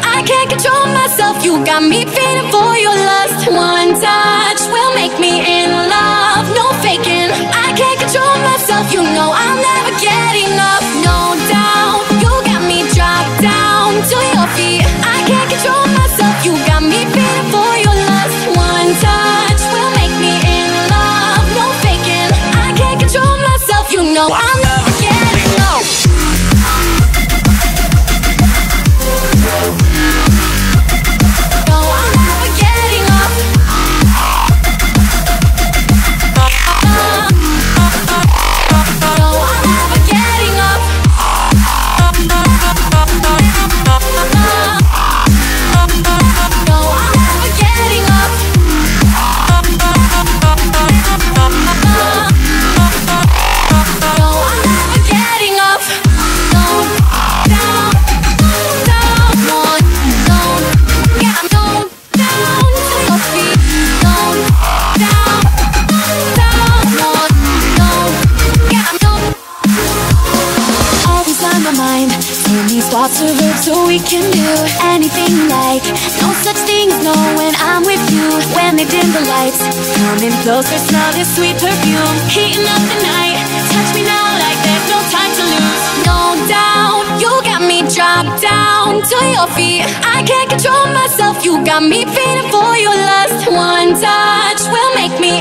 I can't control myself. You got me feeding for your lust. One touch will make me in love. No faking, I can't control myself. You know I'll never get enough. No doubt, you got me dropped down to your feet. I can't control myself. You got me feeding for your lust. One touch will make me in love. No faking, I can't control myself. You know I'll never get enough. Thoughts of it so we can do anything like no such thing as no when I'm with you. When they dim the lights, coming closer, smell this sweet perfume. Heating up the night, touch me now like there's no time to lose. No doubt, you got me dropped down to your feet. I can't control myself, you got me feeding for your lust. One touch will make me